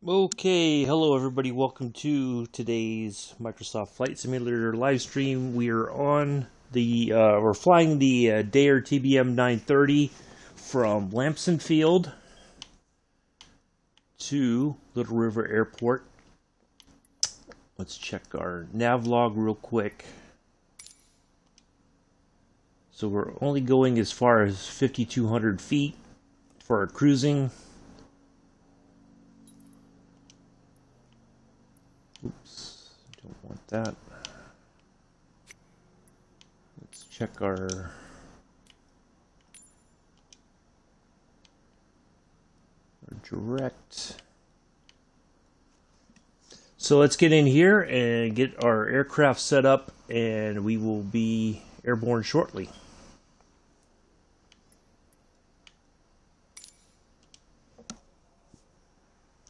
Okay, hello everybody. Welcome to today's Microsoft Flight Simulator live stream. We are on we're flying the Dair TBM 930 from Lampson Field to Little River Airport. Let's check our nav log real quick. So we're only going as far as 5,200 feet for our cruising. Oops, don't want that. Let's check our direct. So let's get in here and get our aircraft set up, and we will be airborne shortly.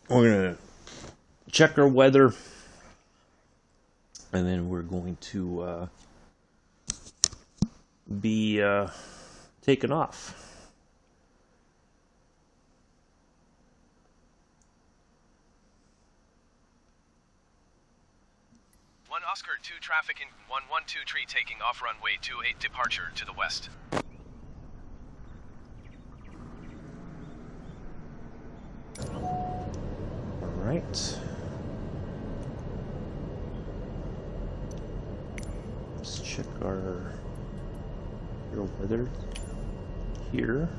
We're going to check our weather, and then we're going to be taking off. Oscar 2 traffic in 112 tree taking off runway 28 departure to the west. All right. Let's check our weather here.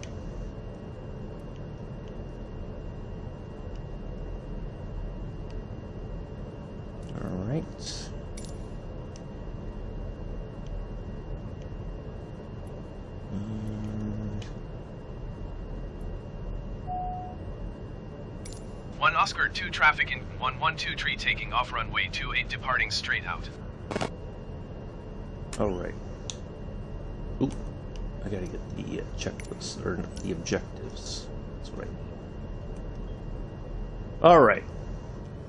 All right. One Oscar 2 traffic in 112 tree taking off runway 28 departing straight out. All right. Oop, I gotta get the checklist, or the objectives. That's what I need. All right.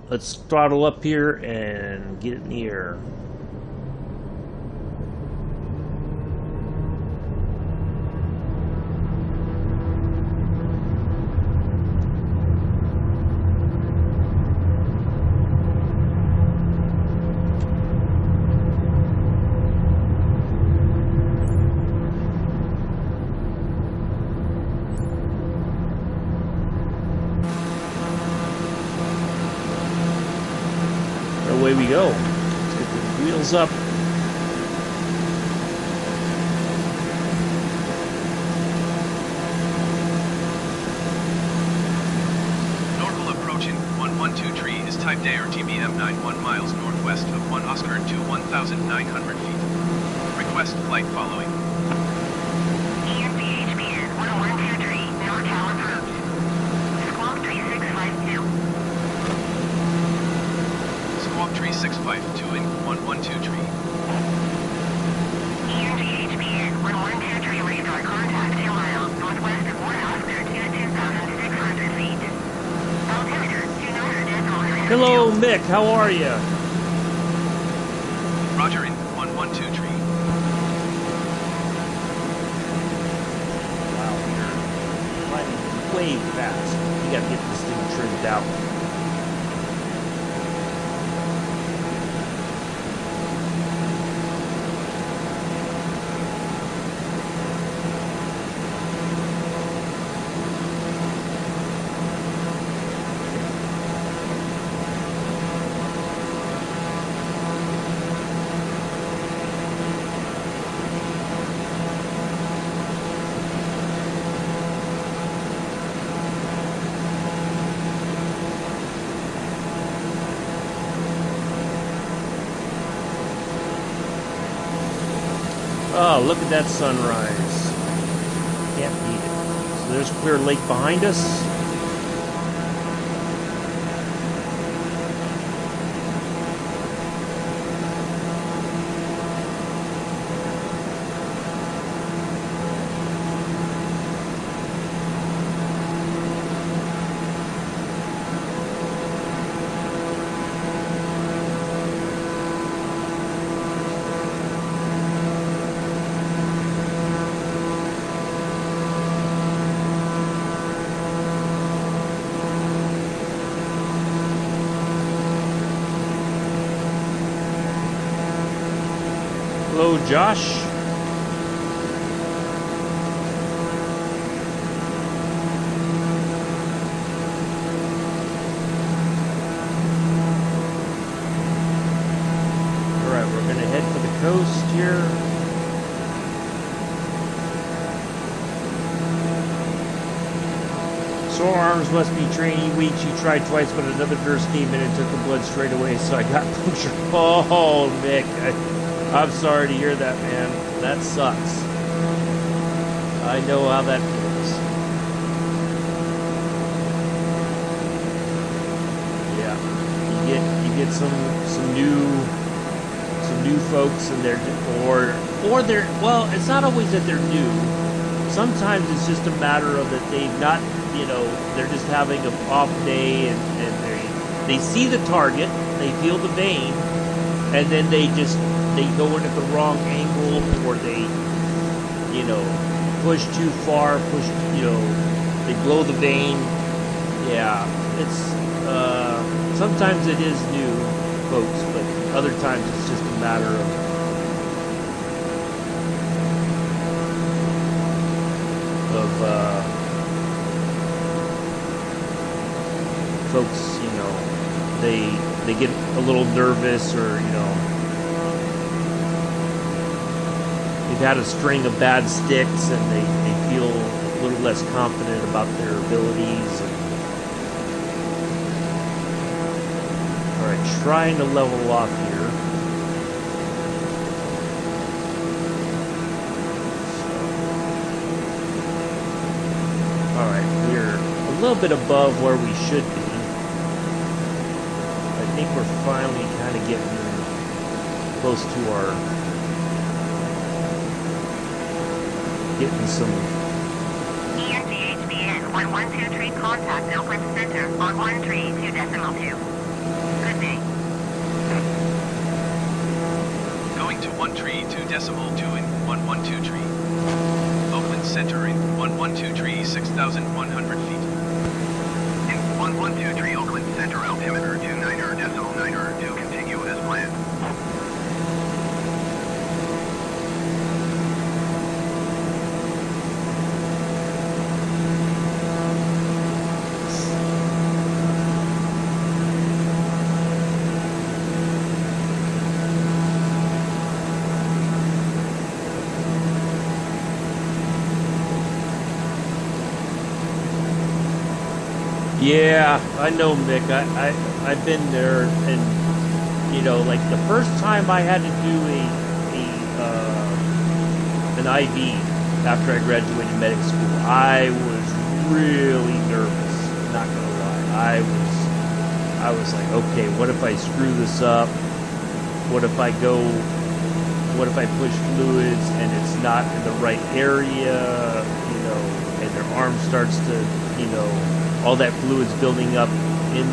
Let's throttle up here and get it in the air. Away we go. Let's get the wheels up. Normal approaching 112 tree is type Dair TBM 91 miles northwest of 1 Oscar 2 1,900 feet. Request flight following. EMPHBN 112 tree, NorCal approved. Squawk 3652. Squawk 3652 in 112 tree. EMPHBN 112 tree radar contact 2 miles northwest of 1 Oscar 2,600 feet. Altimeter 2,900. Hello, Mick. How are you? Roger in 112 tree. Wow, you're flying way fast. You gotta get this thing trimmed out. Oh, look at that sunrise. Can't beat it. So there's Clear Lake behind us. go, Josh. Alright, we're going to head for the coast here. Sore arms must be training weak. She tried twice, but another nurse came in and took the blood straight away, so I got punctured. Oh, Mick. I'm sorry to hear that, man. That sucks. I know how that feels. Yeah. You get some new folks, and or they're, well, it's not always that they're new. Sometimes it's just a matter of that they've not, they're just having an off day, and they see the target, they feel the vein, and then they go in at the wrong angle, or they, push too far, they blow the vein. Yeah, it's, sometimes it is new folks, but other times it's just a matter of folks, they get a little nervous, or they've had a string of bad sticks, and they feel a little less confident about their abilities. Alright, trying to level off here. Alright, we're a little bit above where we should be. I think we're finally kind of getting close to getting some... ENGHBN 1123, contact Northwest Center on 132.2. Good day. Going to 132.2 in 112 Oakland Center in 112 6,100 feet. In 1123 Oakland Center, altimeter 29.9 to continue as planned. Yeah, I know, Mick. I've been there, and like the first time I had to do an IV after I graduated medical school, I was really nervous. Not gonna lie, I was like, okay, what if I screw this up? What if I push fluids and it's not in the right area? And their arm starts to, all that fluid's building up in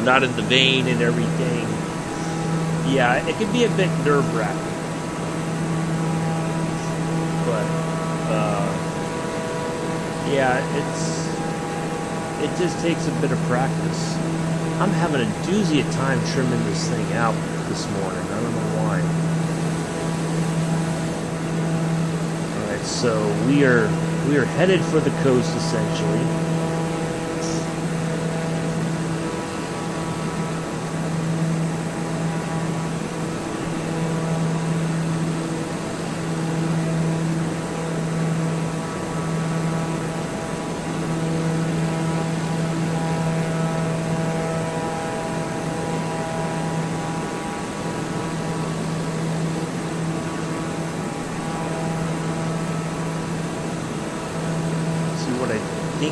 not in the vein and everything. Yeah, it can be a bit nerve-wracking. But yeah, it just takes a bit of practice. I'm having a doozy of time trimming this thing out this morning. I don't know why. Alright, so we are headed for the coast, essentially.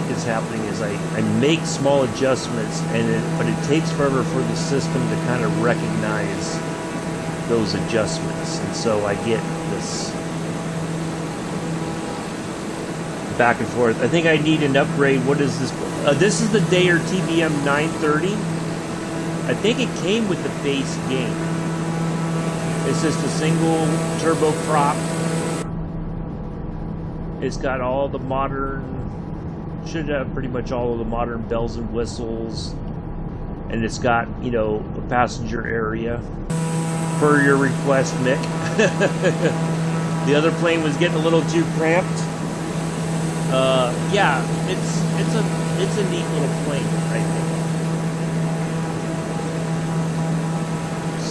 Is happening is I make small adjustments, but it takes forever for the system to kind of recognize those adjustments, and so I get this back and forth. I think I need an upgrade. What is this? This is the Dayer TBM 930. I think it came with the base game. It's just a single turboprop. It's got all the modern, should have pretty much all of the modern bells and whistles, and it's got, a passenger area. per your request, Mick. The other plane was getting a little too cramped. Yeah, it's a neat little plane, I think.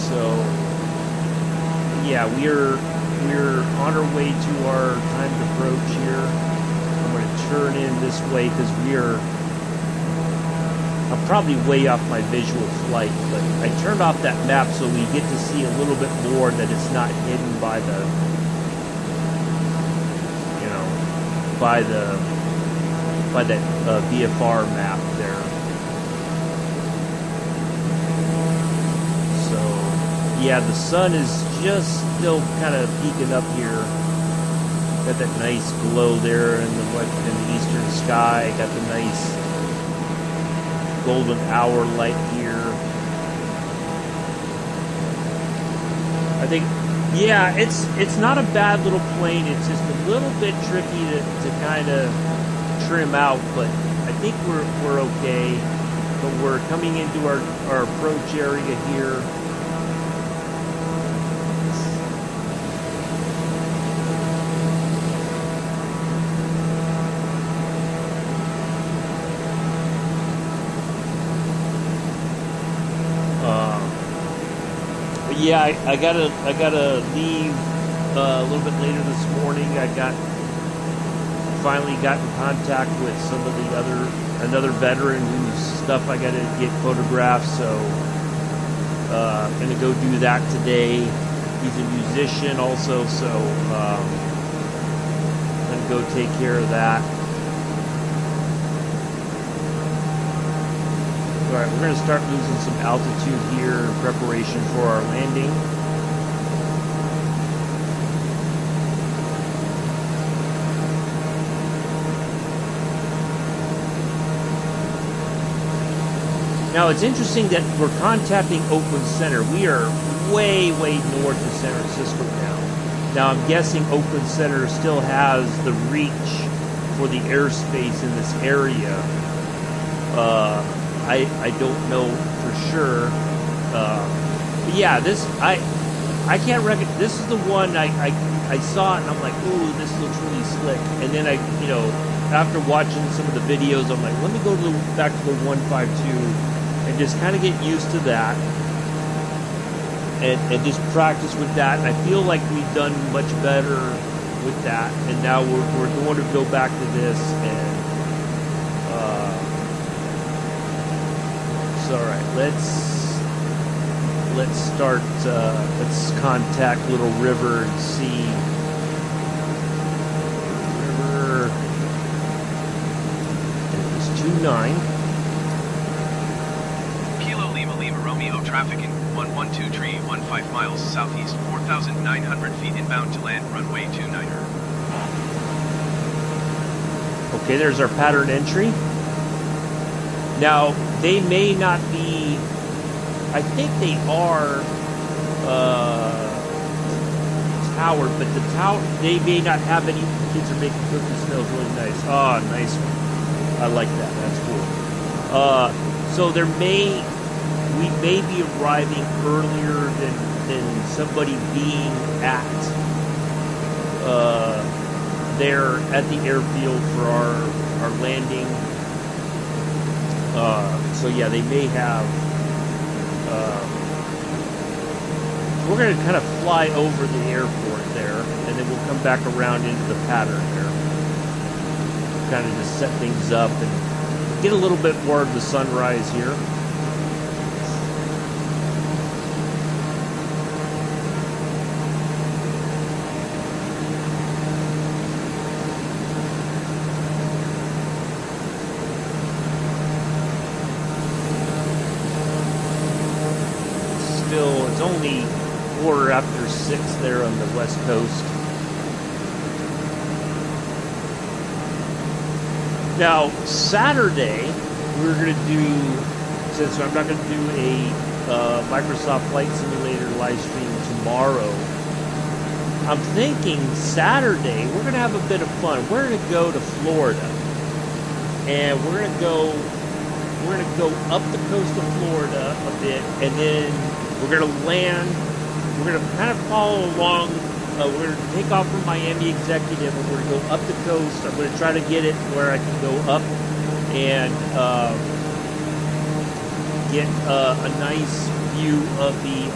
So yeah, we're on our way to our timed approach here. I'm going to turn in this way because I'm probably way off my visual flight, but I turned off that map so we get to see a little bit more, that it's not hidden by the, by that VFR map there. So yeah, the sun is just still kind of peeking up here. Got that nice glow there in the eastern sky. Got the nice golden hour light here. I think, yeah, it's not a bad little plane. It's just a little bit tricky to kind of trim out, but I think we're okay. But we're coming into our approach area here. Yeah, I gotta leave a little bit later this morning. I finally got in contact with another veteran whose stuff I gotta get photographed. So I'm gonna go do that today. He's a musician also, so I'm gonna go take care of that. Alright, we're going to start losing some altitude here in preparation for our landing. Now, it's interesting that we're contacting Oakland Center. We are way, way north of San Francisco now. Now, I'm guessing Oakland Center still has the reach for the airspace in this area. I don't know for sure. But yeah, I can't recognize. This is the one I saw it and I'm like, ooh, this looks really slick. And then after watching some of the videos, I'm like, let me go back to the 152 and just kind of get used to that and just practice with that. And I feel like we've done much better with that. And now we're going to go back to this and. All right, let's start. Let's contact Little River and see. River. It was 29. Kilo Lima Romeo trafficking 112 tree 15 miles southeast, 4,900 feet inbound to land runway 29er. Okay, there's our pattern entry. Now, they may not be, I think they are towered, but the tower, they may not have any. Kids are making cookies, smells really nice. Ah, nice one. I like that. That's cool. So we may be arriving earlier than somebody being at there at the airfield for our landing. So yeah, they may have. We're going to kind of fly over the airport there, and then we'll come back around into the pattern there. Kind of just set things up and get a little bit more of the sunrise here. It's only 6:15 there on the west coast. Now, Saturday, we're going to do, since I'm not going to do a Microsoft Flight Simulator live stream tomorrow, I'm thinking Saturday, we're going to have a bit of fun. We're going to go to Florida, and we're going to go up the coast of Florida a bit, and then we're going to land we're going to kind of follow along. We're going to take off from Miami Executive, and we're going to go up the coast. I'm going to try to get it where I can go up and get a nice view of the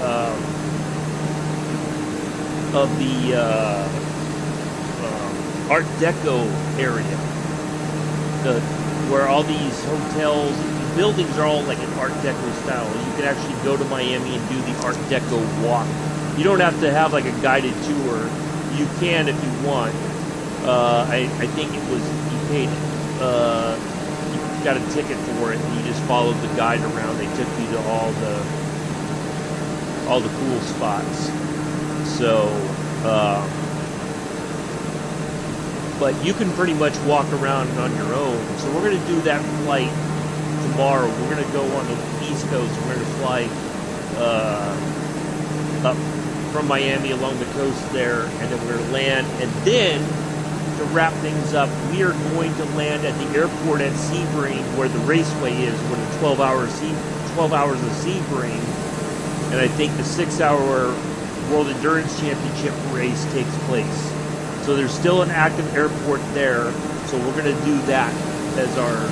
Art Deco area, where all these hotels, the buildings are all like an Art Deco style. You can actually go to Miami and do the Art Deco walk. You don't have to have like a guided tour. You can if you want. I think it was, you paid it. You got a ticket for it, and you just followed the guide around. They took you to all the cool spots. So, but you can pretty much walk around on your own. So we're going to do that flight tomorrow. We're going to go on the East Coast. We're going to fly up from Miami along the coast there, and then we're going to land. And then, to wrap things up, we are going to land at the airport at Sebring, where the raceway is, where the 12 hours of Sebring, and I think the 6-hour World Endurance Championship race takes place. So there's still an active airport there, so we're going to do that as our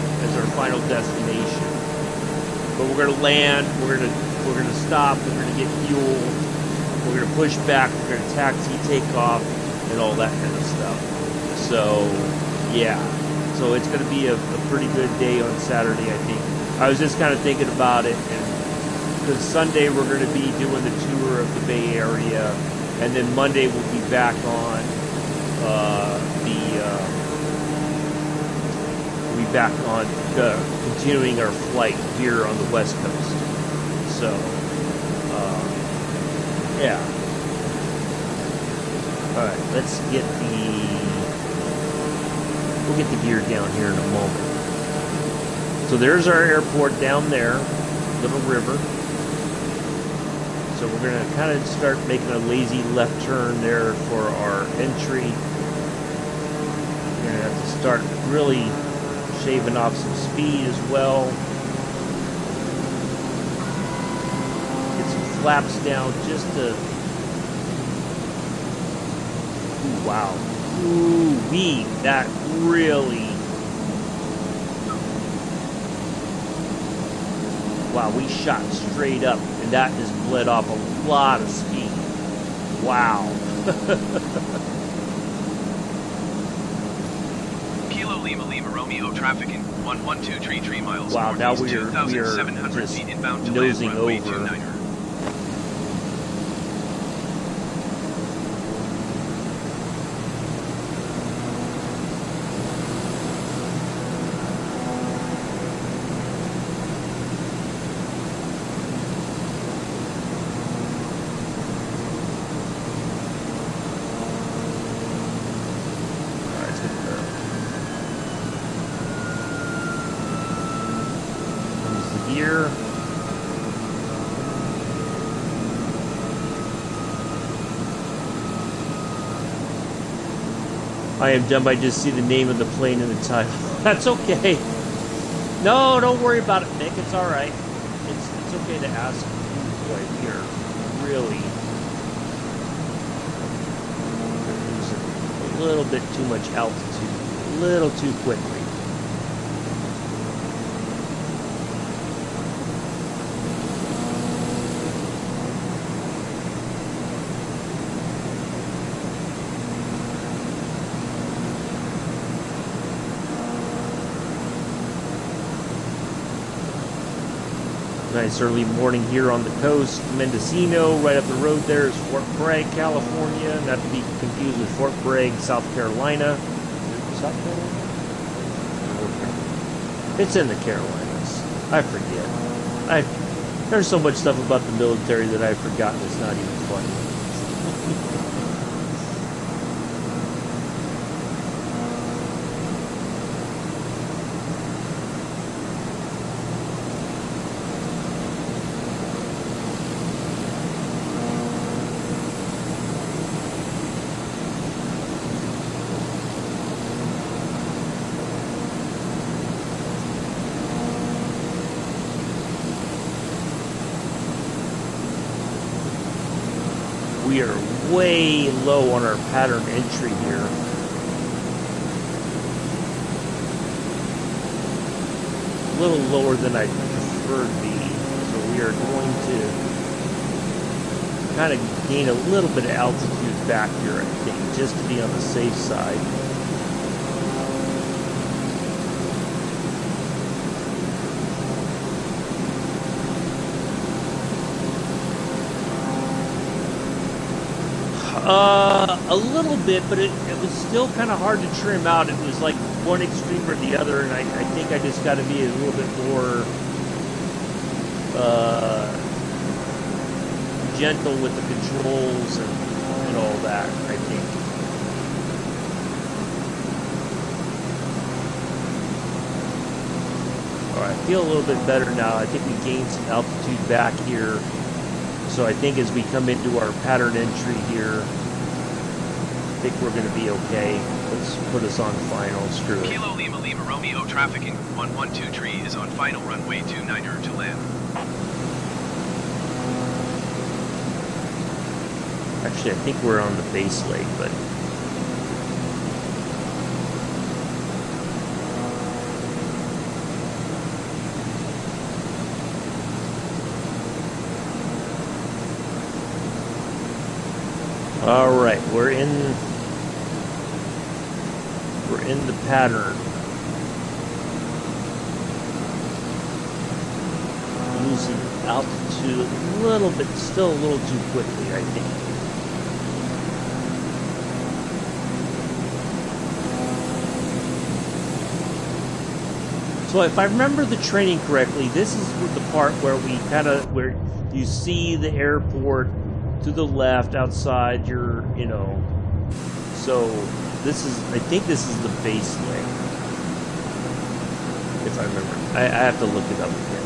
final destination. But we're going to land, we're going to stop, we're going to get fuel, we're going to push back, we're going to taxi, take off, and all that kind of stuff. So, yeah. So it's going to be a pretty good day on Saturday, I think. I was just kind of thinking about it, and because Sunday we're going to be doing the tour of the Bay Area, and then Monday we'll be back on continuing our flight here on the West Coast. So, yeah. All right, we'll get the gear down here in a moment. So there's our airport down there, Little River. So we're going to kind of start making a lazy left turn there for our entry. We're going to have to start really shaving off some speed as well. Get some flaps down just to... Ooh, wow. Ooh-wee, that really... Wow, we shot straight up, and that just bled off a lot of speed. Wow. Kilo Lima Lima Romeo traffic in 11233 miles. Wow, now we are 2,700 just feet inbound to nosing land runway over. 29er. Here. I am done by just see the name of the plane in the title. That's okay. No, don't worry about it, Nick. It's all right. It's okay to ask. Boy, we are really losing a little bit too much altitude, a little too quickly. Nice early morning here on the coast. Mendocino, right up the road there is Fort Bragg, California. Not to be confused with Fort Bragg, South Carolina. South Carolina? It's in the Carolinas. I forget. There's so much stuff about the military that I've forgotten. It's not even funny. We are way low on our pattern entry here. A little lower than I'd prefer to be. So we are going to kind of gain a little bit of altitude back here, I think, just to be on the safe side. A little bit, but it was still kind of hard to trim out. It was like one extreme or the other, and I think I just got to be a little bit more gentle with the controls and all that, I think. Alright, I feel a little bit better now. I think we gained some altitude back here. So I think as we come into our pattern entry here, I think we're going to be okay. Let's put us on final. Screw it. Kilo Lima Lima Romeo traffic in 112 tree is on final runway 29er to land. Actually, I think we're on the base leg, but all right, we're in the pattern. Losing altitude a little bit, still a little too quickly, I think. So if I remember the training correctly, this is the part where where you see the airport to the left outside your, so this is, I think this is the base leg, if I remember. I have to look it up again.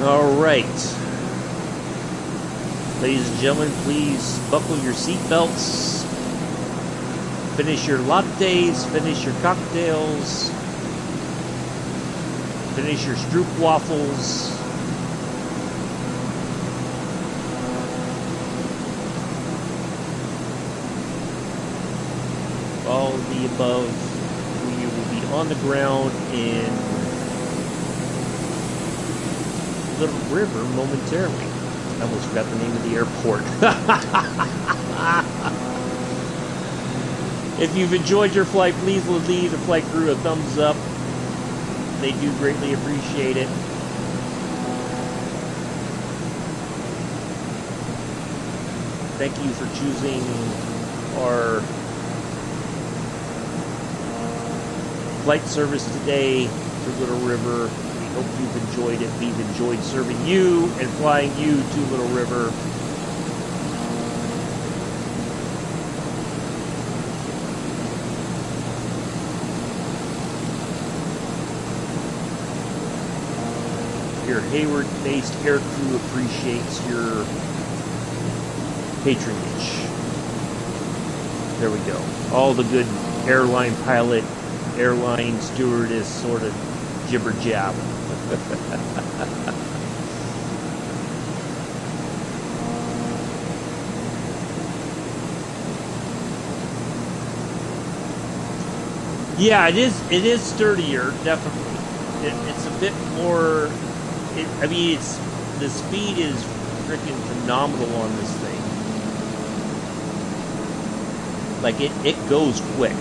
All right. Ladies and gentlemen, please buckle your seatbelts. Finish your lattes, finish your cocktails. Finish your stroop waffles. All of the above. We will be on the ground in Little River momentarily. I almost forgot the name of the airport. If you've enjoyed your flight, please leave the flight crew a thumbs up. They do greatly appreciate it. Thank you for choosing our flight service today to Little River. We hope you've enjoyed it. We've enjoyed serving you and flying you to Little River. Your Hayward-based air crew appreciates your patronage. There we go. All the good airline pilot, airline stewardess sort of jibber jab. Yeah, it is sturdier, definitely. It's a bit more. The speed is freaking phenomenal on this thing. Like it goes quick.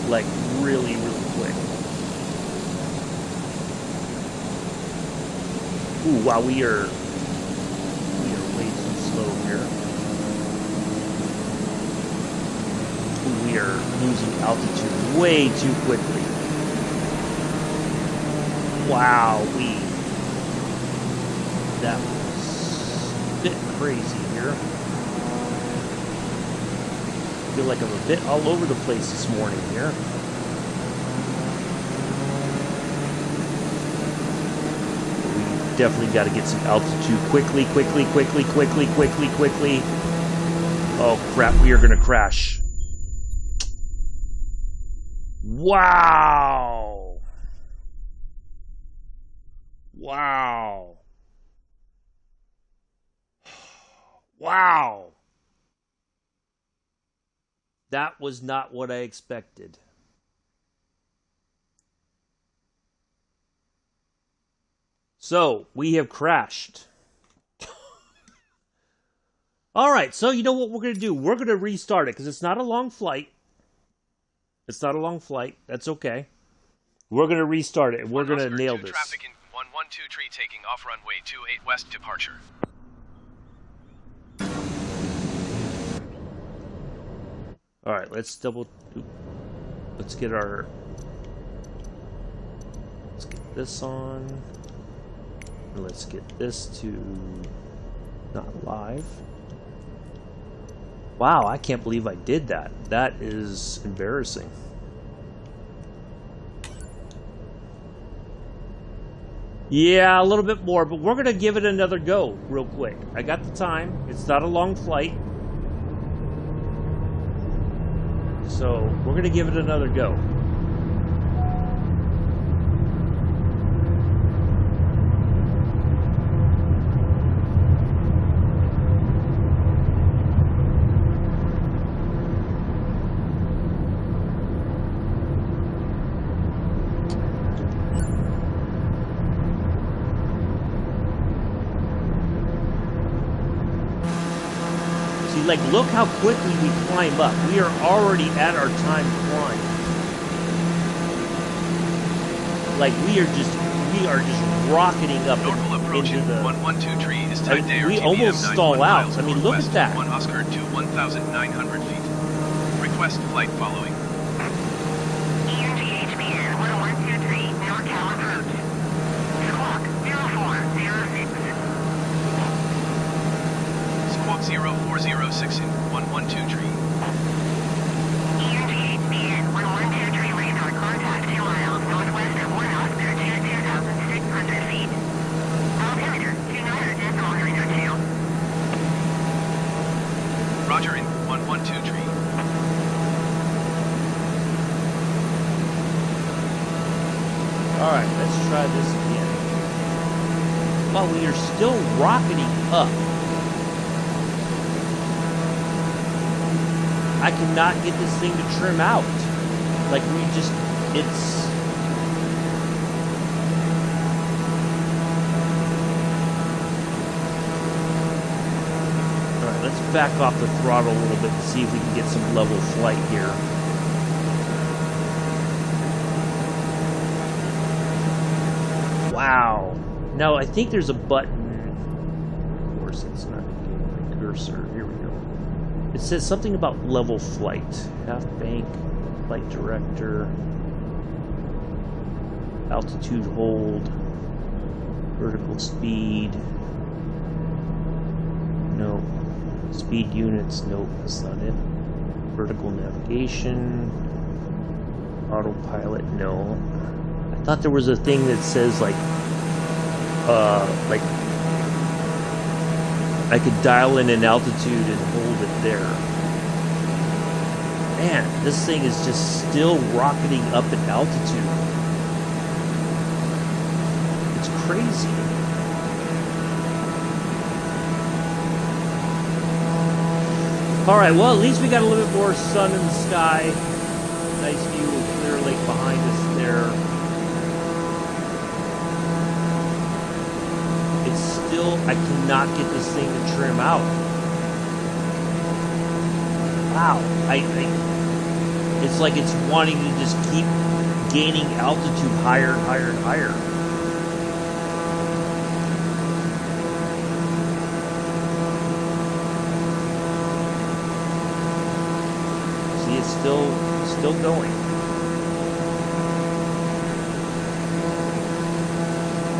Like really, really quick. Ooh, wow, we are way too slow here. We are losing altitude way too quickly. Wow, that was a bit crazy here. I feel like I'm a bit all over the place this morning here. We definitely got to get some altitude quickly. Oh crap, we are gonna crash. Wow. Wow. Wow. That was not what I expected. So, we have crashed. Alright, so you know what we're going to do? We're going to restart it because it's not a long flight. It's not a long flight. That's okay. We're going to restart it and we're going to nail this. Traffic in 112 tree taking off runway 28 west departure. Alright, let's get this on. And let's get this to not live. Wow, I can't believe I did that. That is embarrassing. Yeah, a little bit more, but we're going to give it another go real quick. I got the time. It's not a long flight. So, we're going to give it another go. Like, look how quickly we climb up. We are already at our time climb. Like, we are just rocketing up into the... 112 tree is type day we almost stall out. I mean, look at that. 1 Oscar to 1,900 feet. Request flight following. ERGHBN 1123, NorCal approach. Squawk 0406. Squawk 0406 in 112 tree. ERGHBN 1123, radar contact 2 miles northwest of 1 Oscar to 2,600 feet. Altimeter 29.032. Roger in 112 tree. Alright, let's try this again. Well, we are still rocketing up. I cannot get this thing to trim out. Like, it's... Alright, let's back off the throttle a little bit and see if we can get some level flight here. Wow. Now, I think there's a button. Of course, it's not getting my cursor. Here we go. It says something about level flight. Half bank, flight director, altitude hold, vertical speed. No. Speed units. Nope, that's not it. Vertical navigation. Autopilot. No. I thought there was a thing that says like I could dial in an altitude and hold it there. Man, this thing is just still rocketing up in altitude. It's crazy. Alright, well, at least we got a little bit more sun in the sky. Nice view of Clear Lake behind us there. Still, I cannot get this thing to trim out. Wow. It's like it's wanting to just keep gaining altitude higher and higher and higher. See, it's still going.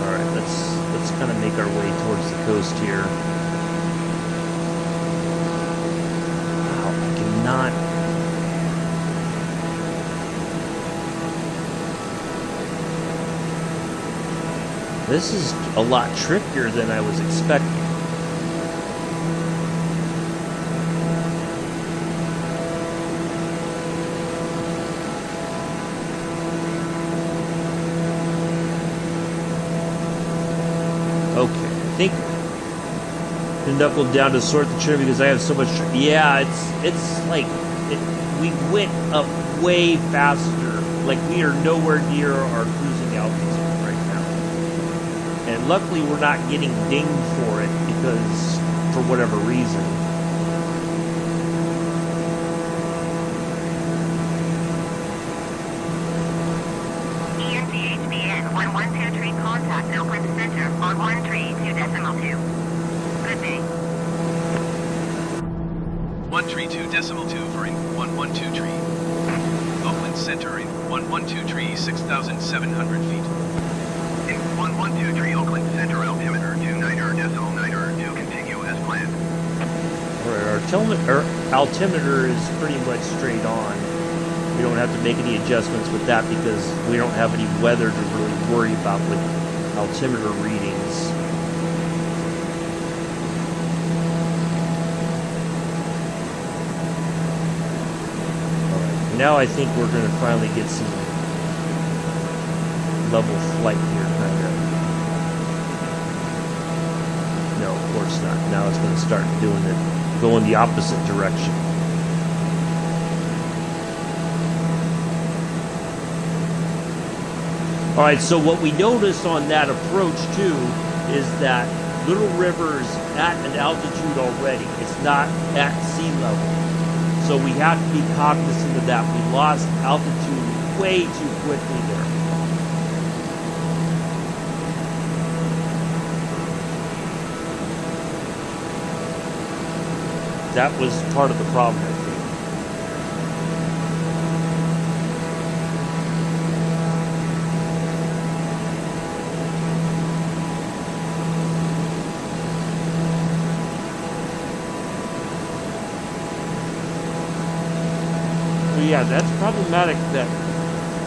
Alright, let's kind of make our way towards the coast here. Wow, I cannot... This is a lot trickier than I was expecting. Okay, I think the knuckle down to sort the trim because I have so much. Yeah, it's like we went up way faster. Like we are nowhere near our cruising altitude right now, and luckily we're not getting dinged for it because for whatever reason. ENTHBN 112 contact Oakland Center on 132.2. Good day. 132.2 for in 112 tree. Oakland Center in 112 tree, 6,700 feet. In 112 tree, Oakland Center, altimeter 29.9 continue as planned. Alright, our altimeter is pretty much straight on. We don't have to make any adjustments with that because we don't have any weather to really worry about with altimeter readings. Now I think we're going to finally get some level flight here, kind of. No, of course not. Now it's going to start doing it, going the opposite direction. All right, so what we noticed on that approach too is that Little River's at an altitude already. It's not at sea level. So we have to be cognizant of that. We lost altitude way too quickly there. That was part of the problem, I think. Yeah, that's problematic that,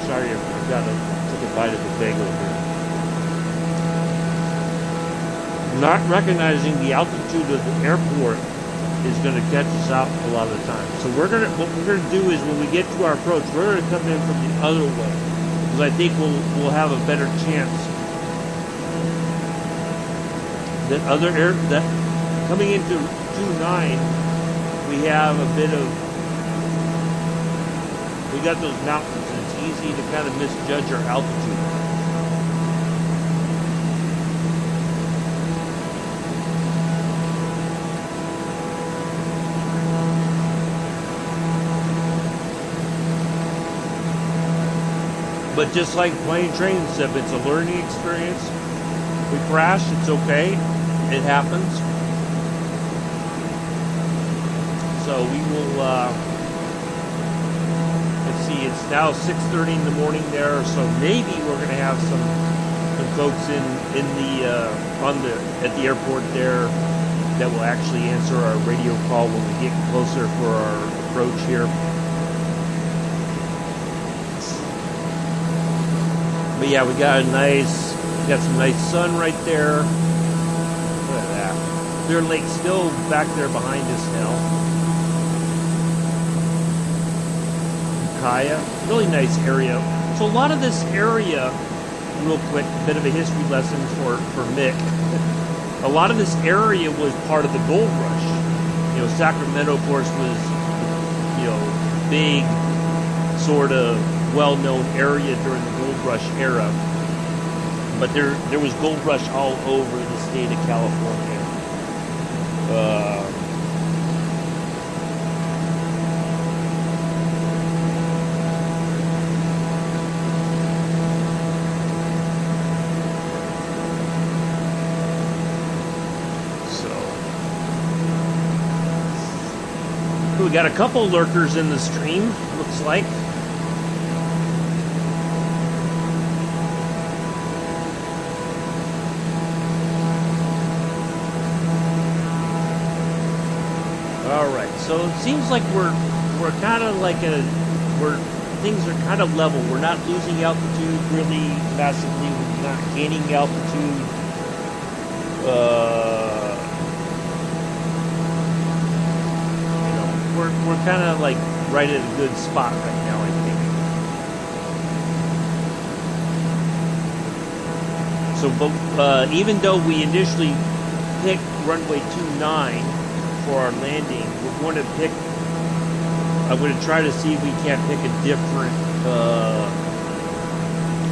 sorry, I've got to take a bite of the bagel here. Not recognizing the altitude of the airport is going to catch us out a lot of the time. So what we're going to do is when we get to our approach, we're going to come in from the other way. Because I think we'll have a better chance that coming into 2.9, we have a bit of, we got those mountains, and it's easy to kind of misjudge our altitude. But just like plane trains, if it's a learning experience, we crash, it's okay, it happens. So we will, let's see, it's now 6:30 in the morning there, so maybe we're going to have some folks at the airport there that will actually answer our radio call when we get closer for our approach here. But yeah, we got some nice sun right there. Look at that. Clear Lake still back there behind us now. Kaya, really nice area. So a lot of this area, real quick, a bit of a history lesson for Mick. A lot of this area was part of the gold rush. You know, Sacramento, of course, was, you know, big sort of well-known area during the gold rush era. But there was gold rush all over the state of California. We got a couple lurkers in the stream, looks like. All right, so it seems like we're kind of like things are kind of level. We're not losing altitude really massively. We're not gaining altitude. We're kind of like right at a good spot right now, I think. So, but even though we initially picked runway 29 for our landing, we're going to pick. I'm going to try to see if we can't pick a different.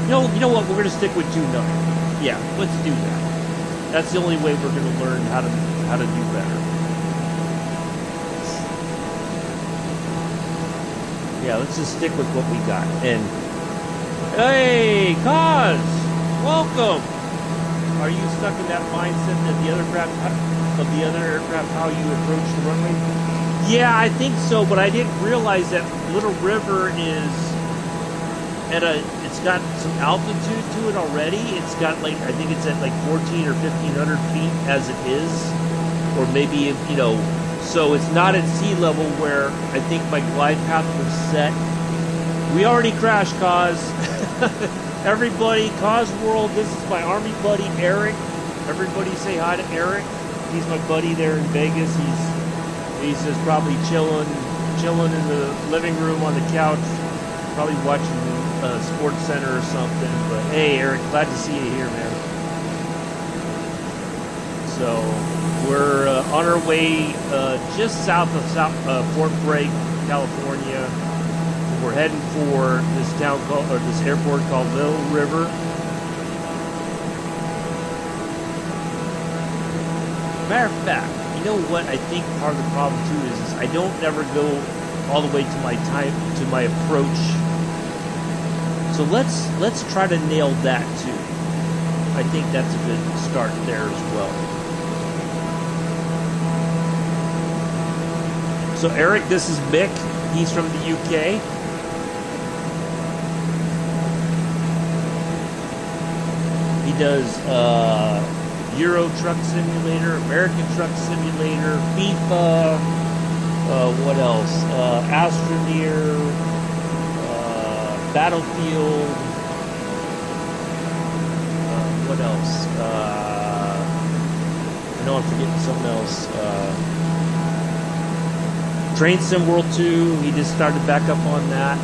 You know what? We're going to stick with 29. Yeah, let's do that. That's the only way we're going to learn how to do better. Yeah, let's just stick with what we got. And hey, Kaz, welcome. Are you stuck in that mindset of the other aircraft how you approach the runway? Yeah, I think so, but I didn't realize that Little River is it's got some altitude to it already. It's got I think it's at 14 or 1500 feet as it is, or maybe so it's not at sea level where I think my glide path was set. We already crashed, Kaz. Everybody, Kaz World, this is my Army buddy, Eric. Everybody say hi to Eric. He's my buddy there in Vegas. He's just probably chilling in the living room on the couch, probably watching Sports Center or something. But hey, Eric, glad to see you here, man. So we're on our way just south of Fort Bragg, California. We're heading for this airport called Little River. Matter of fact, you know what? I think part of the problem too is I don't ever go all the way to my approach. So let's try to nail that too. I think that's a good start there as well. So Eric, this is Mick. He's from the UK. He does Euro Truck Simulator, American Truck Simulator, FIFA, what else? Astroneer, Battlefield, what else? I know I'm forgetting something else. Train Sim World 2, he just started back up on that.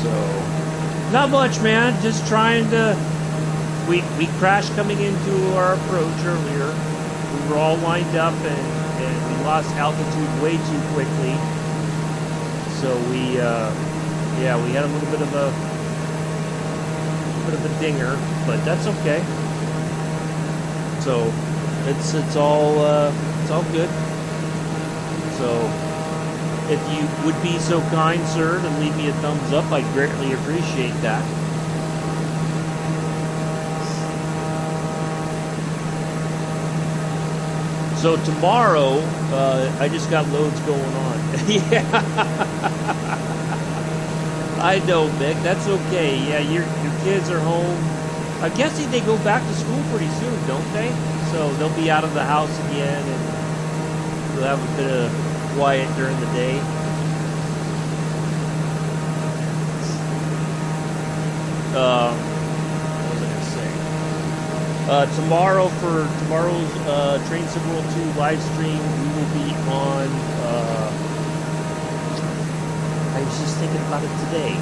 So, not much, man. Just trying to... We crashed coming into our approach earlier. We were all lined up and we lost altitude way too quickly. So we had a little bit of a dinger, but that's okay. So it's all good. So if you would be so kind, sir, to leave me a thumbs up, I'd greatly appreciate that. So tomorrow, I just got loads going on. Yeah. I know, Mick. That's okay. Yeah, your kids are home. I'm guessing they go back to school pretty soon, don't they? So they'll be out of the house again, and we'll have a bit of quiet during the day. What was I going to say? Tomorrow, for tomorrow's Train Sim World 2 live stream, we will be on... I was just thinking about it today.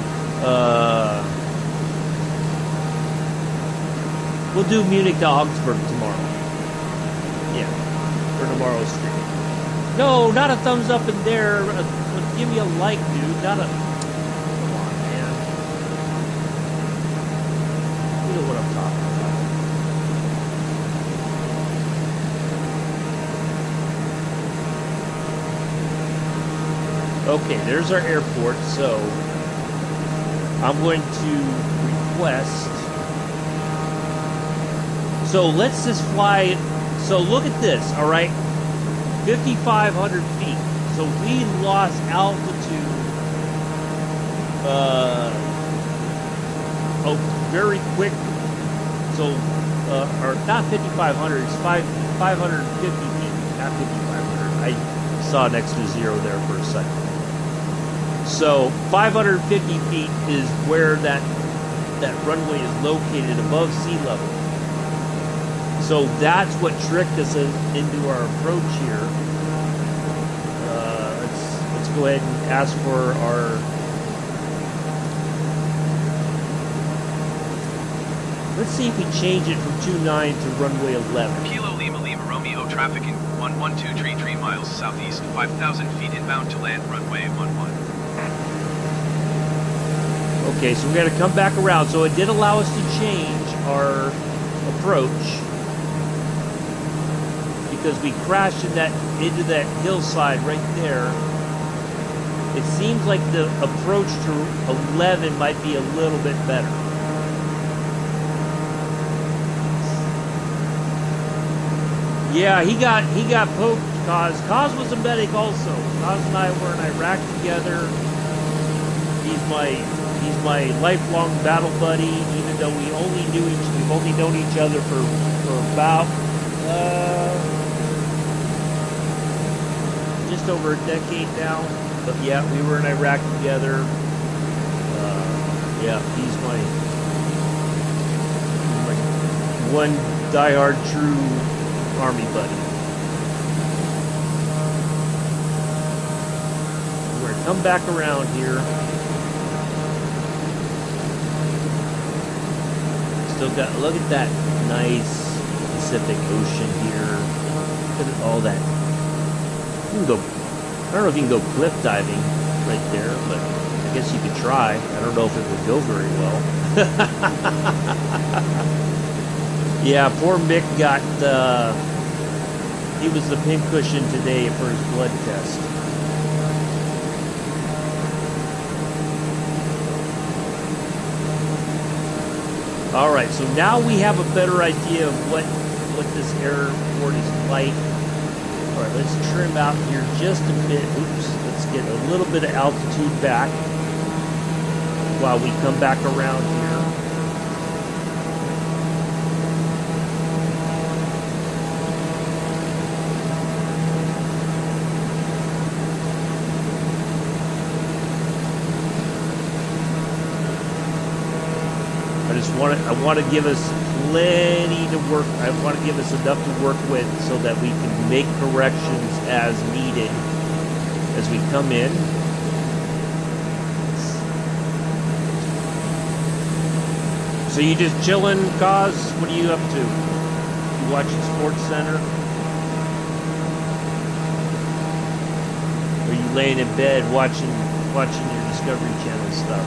We'll do Munich to Augsburg tomorrow. Yeah, for tomorrow's stream. No, not a thumbs up in there. Give me a like, dude. Not a... Come on, man. You know what I'm talking about. Okay, there's our airport, so I'm going to request. So let's just fly. So look at this, all right? 5,500 feet. So we lost altitude. Very quick. So, or not 5,500. It's 550 feet, not 5,500. I saw an extra zero there for a second. So 550 feet is where that runway is located above sea level. So that's what tricked us into our approach here. Let's let's go ahead and ask for our... Let's see if we change it from 29 to runway 11. Kilo Lima Lima Romeo traffic in 112 3 miles southeast, 5,000 feet inbound to land runway 11. Okay, so we're going to come back around. So it did allow us to change our approach because we crashed into that hillside right there. It seems like the approach to 11 might be a little bit better. Yeah, he got poked. Kaz was a medic also. Kaz and I were in Iraq together. He's my lifelong battle buddy, even though we've only known each other for about just over a decade now. But yeah, we were in Iraq together. Yeah, he's my one diehard true Army buddy. We're gonna come back around here. Still got, look at that nice Pacific Ocean here. Look at all that. You can go, I don't know if you can go cliff diving right there, but I guess you could try. I don't know if it would go very well. Yeah, poor Mick got, he was the pincushion today for his blood test. Alright, so now we have a better idea of what this airport is like. Alright, let's trim out here just a bit. Oops, let's get a little bit of altitude back while we come back around here. I want to give us plenty to work. I want to give us enough to work with so that we can make corrections as needed as we come in. So you just chilling, Kaz? What are you up to? You watching Sports Center? Or are you laying in bed watching your Discovery Channel stuff?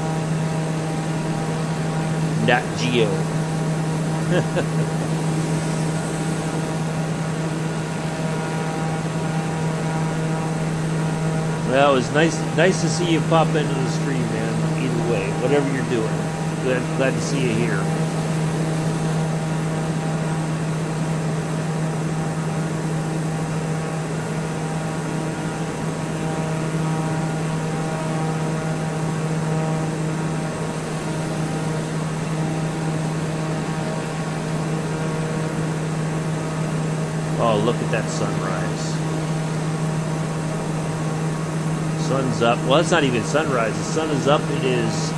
Nat Geo. Well, it was nice to see you pop into the stream, man. Either way, whatever you're doing, glad to see you here. Oh, look at that sunrise. Sun's up. Well, it's not even sunrise. The sun is up. It is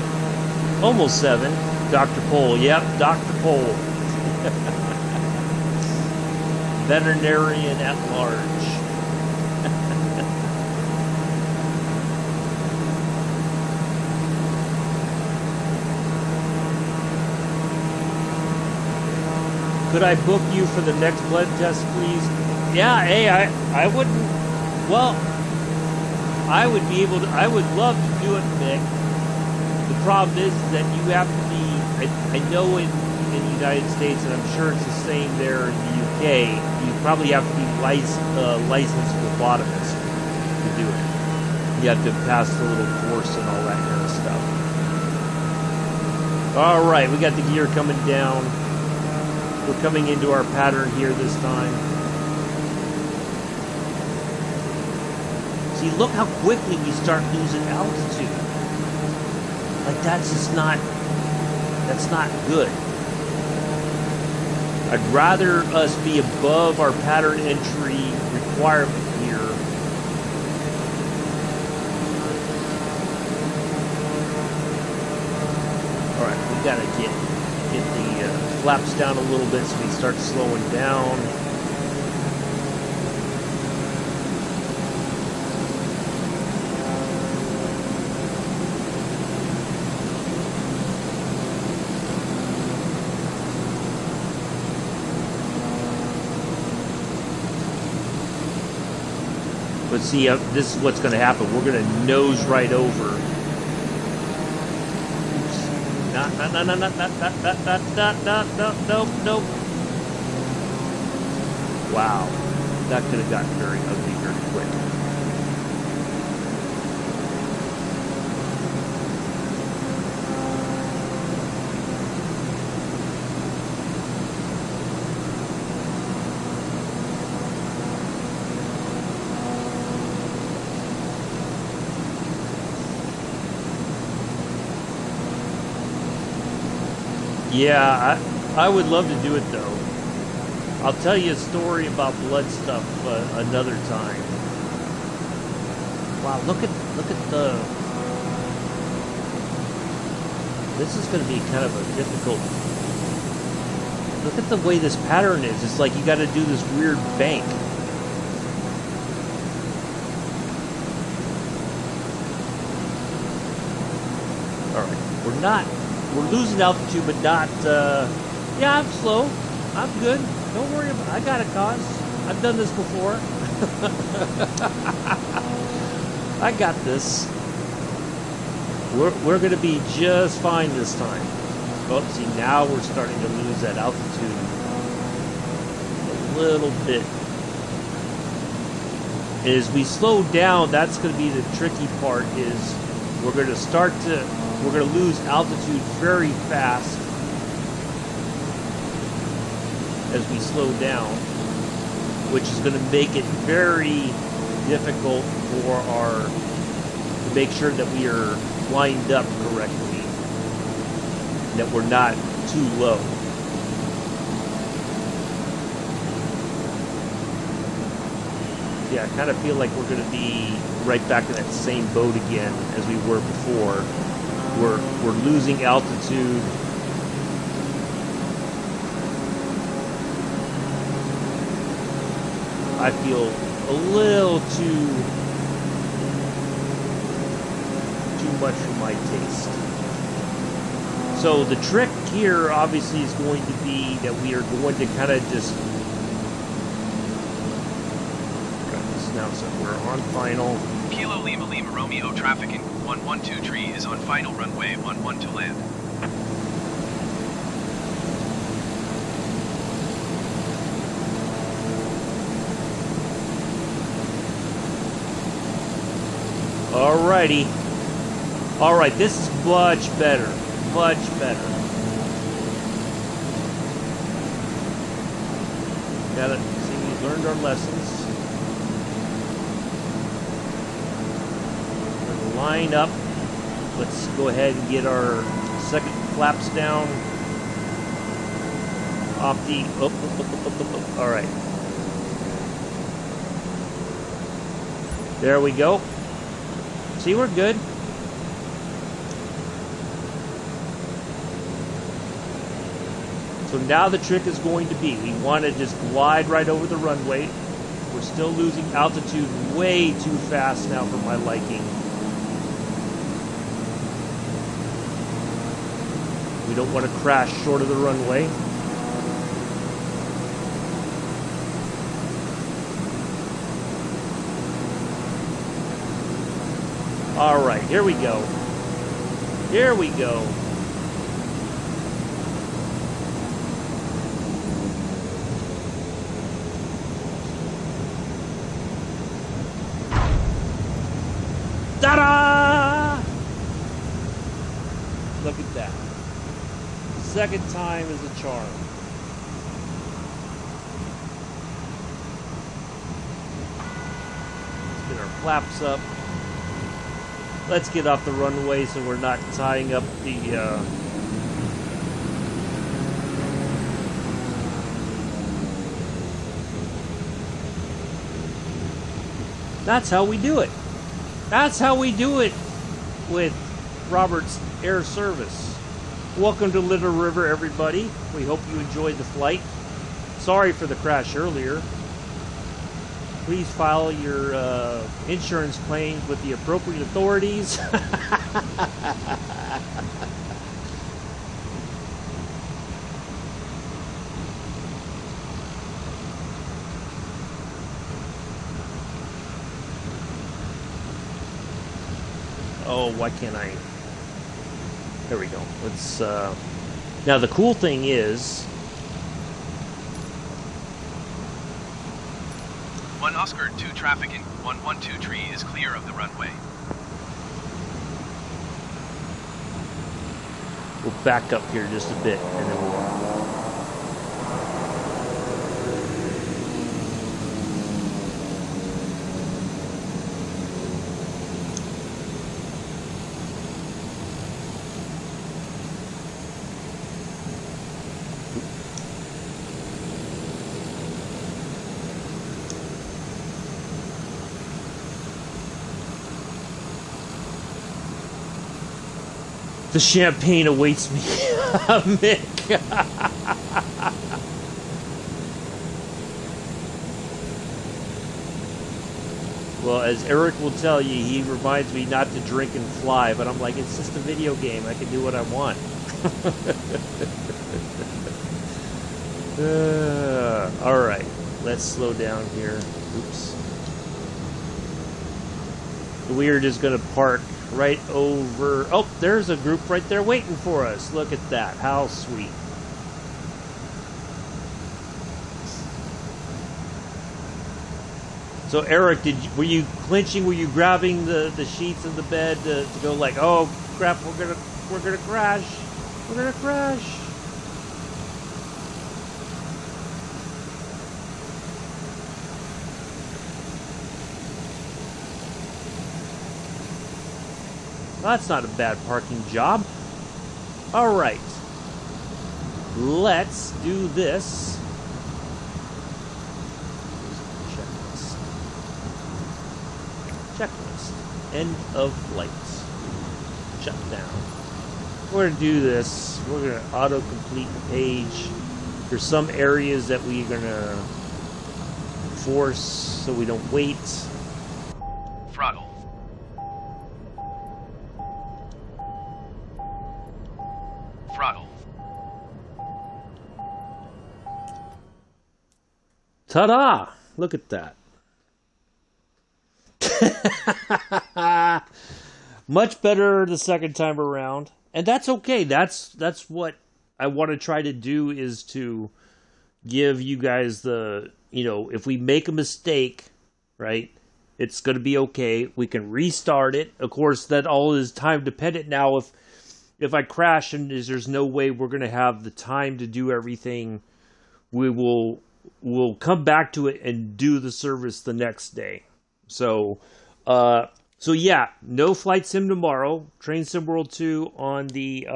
almost 7. Dr. Pole. Yep, Dr. Pole. Veterinarian at large. Could I book you for the next blood test, please? Yeah, hey, I wouldn't, well, I would be able to, I would love to do it, Mick. The problem is that you have to be, I know in the United States, and I'm sure it's the same there in the UK, you probably have to be licensed phlebotomist to do it. You have to pass the little course and all that kind of stuff. All right, we got the gear coming down. We're coming into our pattern here this time. See, look how quickly we start losing altitude. Like, that's just not, that's not good. I'd rather us be above our pattern entry requirement here. All right, we gotta get the flaps down a little bit so we start slowing down. But see, this is what's going to happen. We're going to nose right over. Nope. Wow. That could have gotten very ugly very quick. Yeah, I would love to do it though. I'll tell you a story about blood stuff another time. Wow, look at the. This is going to be kind of a difficult. Look at the way this pattern is. It's like you got to do this weird bank. All right, we're losing altitude, but not. Yeah, I'm slow. I'm good. Don't worry about it. I got a cause. I've done this before. I got this. We're going to be just fine this time. Oh, see, now we're starting to lose that altitude a little bit. As we slow down, that's going to be the tricky part. Is we're going to lose altitude very fast as we slow down, which is going to make it very difficult to make sure that we are lined up correctly, that we're not too low. Yeah, I kind of feel like we're going to be right back in that same boat again as we were before. We're losing altitude. I feel a little too much for my taste. So the trick here obviously is going to be that we are going to kind of just cut this now so we're on final. Kilo Lima Lima Romeo traffic in 112 tree is on final runway 11 to land. Alrighty. Alright, this is much better. Much better. Now that see we learned our lessons. We're gonna line up. Let's go ahead and get our second flaps down. Off the up. Alright. There we go. See, we're good. So now the trick is going to be, we want to just glide right over the runway. We're still losing altitude way too fast now for my liking. We don't want to crash short of the runway. All right, here we go. Here we go. Ta-da! Look at that. Second time is a charm. Let's get our flaps up. Let's get off the runway so we're not tying up the That's how we do it. That's how we do it with Roberts Air Service. Welcome to Little River, everybody. We hope you enjoyed the flight. Sorry for the crash earlier. Please file your insurance claims with the appropriate authorities. Oh, why can't I? There we go. Let's, now the cool thing is... 1 Oscar 2 traffic in 112 tree is clear of the runway. We'll back up here just a bit, and then we'll... The champagne awaits me, Mick. Well, as Eric will tell you, he reminds me not to drink and fly, but I'm like, it's just a video game. I can do what I want. All right, let's slow down here. Oops. We are just going to park right over... Oh, there's a group right there waiting for us. Look at that. How sweet. So, Eric, were you clinching? Were you grabbing the sheets of the bed to go like, oh, crap, we're gonna crash. We're gonna crash. Well, that's not a bad parking job. All right. Let's do this. Checklist. End of flight. Shut down. We're going to do this. We're going to auto-complete the page. There's some areas that we're going to force so we don't wait. Throttle. Throttle. Ta-da! Look at that. Much better the second time around. And that's okay. That's what I want to try to do, is to give you guys the, if we make a mistake, right, it's going to be okay. We can restart it. Of course, that all is time dependent now. If I crash and there's no way we're going to have the time to do everything, we'll come back to it and do the service the next day. So yeah, no Flight Sim tomorrow. Train Sim World 2 on the,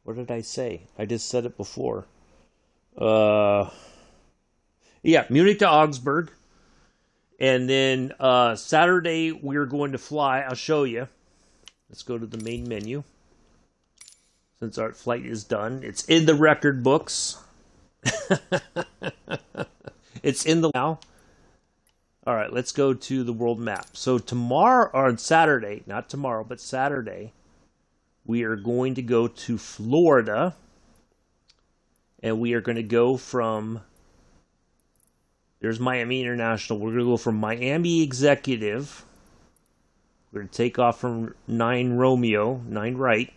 what did I say? I just said it before. Yeah, Munich to Augsburg. And then Saturday we're going to fly. I'll show you. Let's go to the main menu. Since our flight is done. It's in the record books. It's in the now. All right, let's go to the world map. So tomorrow, or on Saturday, not tomorrow, but Saturday, we are going to go to Florida. And we are going to go from, there's Miami International. We're going to go from Miami Executive. We're going to take off from 9 Romeo, 9 right.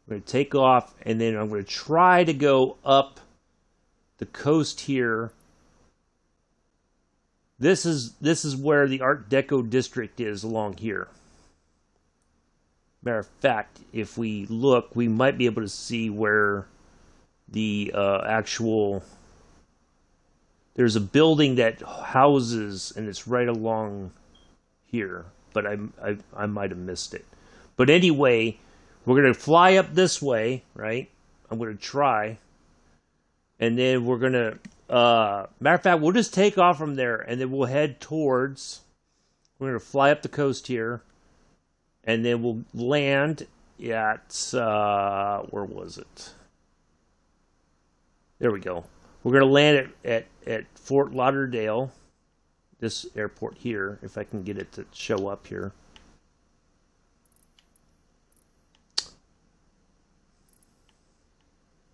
We're going to take off, and then I'm going to try to go up the coast here. This is where the Art Deco district is, along here. Matter of fact, if we look, we might be able to see where the actual... There's a building that houses, and it's right along here. But I might have missed it. But anyway, we're going to fly up this way, right? I'm going to try. And then we're going to... matter of fact, we'll just take off from there, and then we'll head towards... We're going to fly up the coast here. And then we'll land at... where was it? There we go. We're going to land at Fort Lauderdale. This airport here, if I can get it to show up here.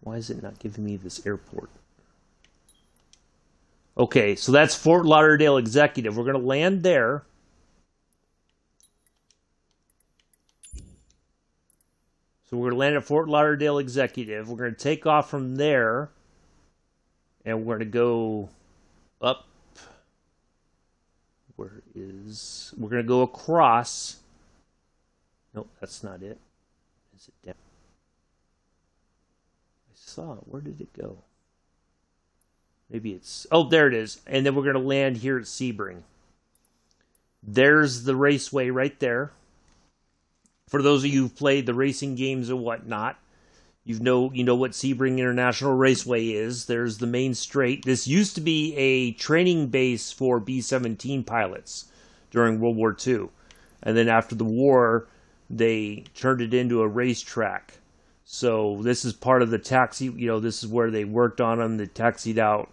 Why is it not giving me this airport? Okay, so that's Fort Lauderdale Executive. We're going to land there. So we're going to land at Fort Lauderdale Executive. We're going to take off from there, and we're going to go up. We're going to go across. Nope, that's not it. Is it down? I saw it. Where did it go? Maybe it's... Oh, there it is. And then we're going to land here at Sebring. There's the raceway right there. For those of you who've played the racing games and whatnot, you know what Sebring International Raceway is. There's the main straight. This used to be a training base for B-17 pilots during World War II. And then after the war, they turned it into a racetrack. So this is part of the taxi, this is where they worked on them, they taxied out.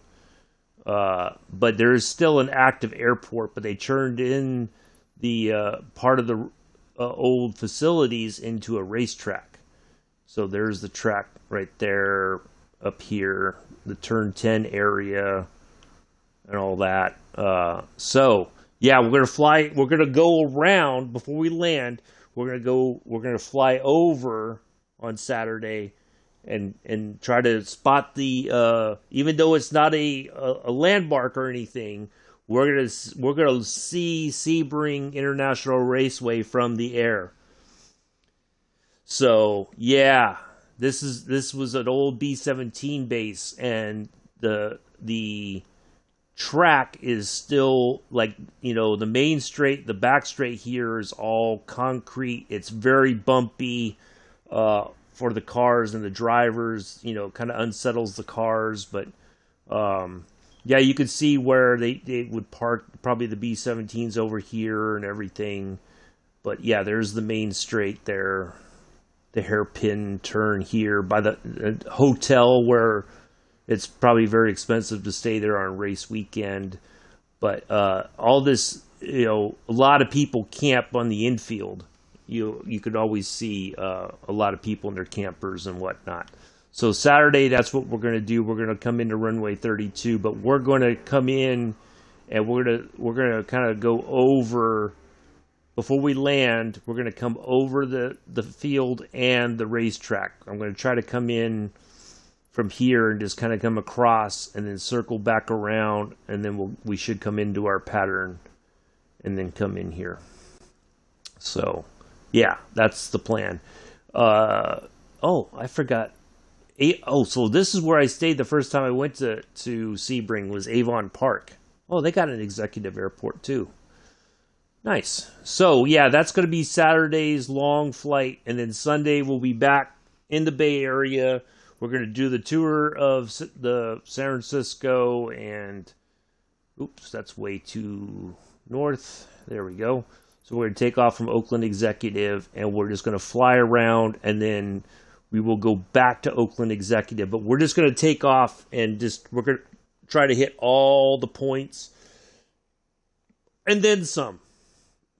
But there is still an active airport, but they turned in the part of the old facilities into a racetrack. So there's the track right there, up here, the turn 10 area, and all that. So yeah, we're gonna go around before we land. We're gonna fly over on Saturday and try to spot the even though it's not a landmark or anything, we're gonna see Sebring International Raceway from the air. So yeah, this was an old B-17 base, and the track is still the main straight, the back straight here is all concrete. It's very bumpy for the cars and the drivers, kind of unsettles the cars. But yeah, you could see where they would park probably the B-17s over here and everything. But yeah, there's the main straight there, the hairpin turn here by the hotel where it's probably very expensive to stay there on race weekend. But all this, a lot of people camp on the infield. You could always see a lot of people in their campers and whatnot. So Saturday, that's what we're going to do. We're going to come into runway 32, but we're going to come in and we're going to kind of go over before we land. We're going to come over the field and the racetrack. I'm going to try to come in from here and just kind of come across and then circle back around, and then we should come into our pattern and then come in here. So yeah, that's the plan. Oh, I forgot. So this is where I stayed the first time I went to Sebring, was Avon Park. Oh, they got an executive airport too. Nice. So yeah, that's going to be Saturday's long flight, and then Sunday we'll be back in the Bay Area. We're going to do the tour of the San Francisco and, oops, that's way too north. There we go. So we're going to take off from Oakland Executive, and we're just going to fly around, and then we will go back to Oakland Executive. But we're just going to take off and we're going to try to hit all the points and then some.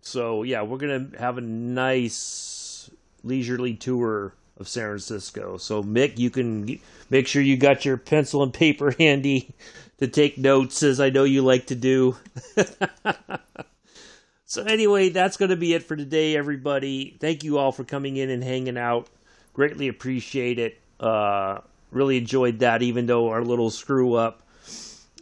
So yeah, we're going to have a nice leisurely tour of San Francisco. So Mick, you can make sure you got your pencil and paper handy to take notes, as I know you like to do. So anyway, that's going to be it for today, everybody. Thank you all for coming in and hanging out. Greatly appreciate it. Really enjoyed that, even though our little screw up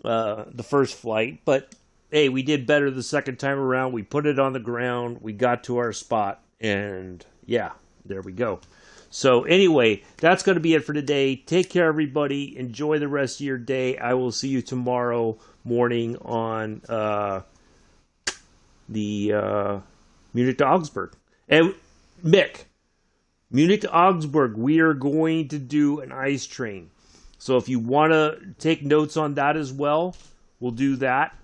the first flight. But hey, we did better the second time around. We put it on the ground. We got to our spot. And yeah, there we go. So anyway, that's going to be it for today. Take care, everybody. Enjoy the rest of your day. I will see you tomorrow morning on the Munich to Augsburg. And Mick, Munich to Augsburg, we are going to do an ice train. So if you want to take notes on that as well, we'll do that.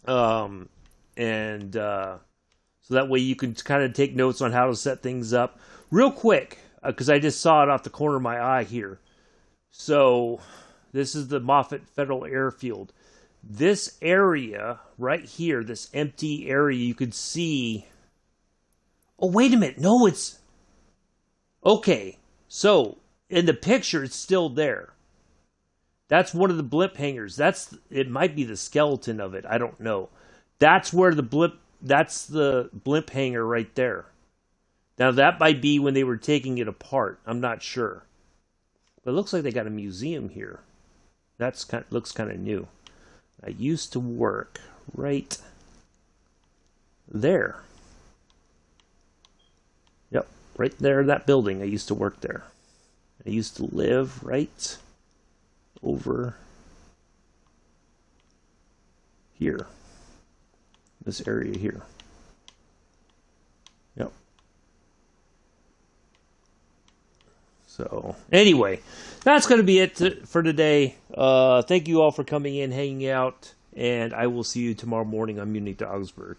So that way you can kind of take notes on how to set things up. Real quick, because I just saw it off the corner of my eye here. So this is the Moffett Federal Airfield. This area right here, this empty area, you could see... Oh, wait a minute. No, it's... Okay, so in the picture, it's still there. That's one of the blimp hangars. It might be the skeleton of it. I don't know. That's where that's the blimp hangar right there. Now, that might be when they were taking it apart. I'm not sure. But it looks like they got a museum here. Looks kind of new. I used to work right there. Yep, right there, that building. I used to work there. I used to live right over here. This area here. Yep. So, anyway, that's going to be it for today. Thank you all for coming in, hanging out, and I will see you tomorrow morning on Munich to Augsburg.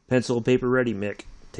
Pencil and paper ready, Mick.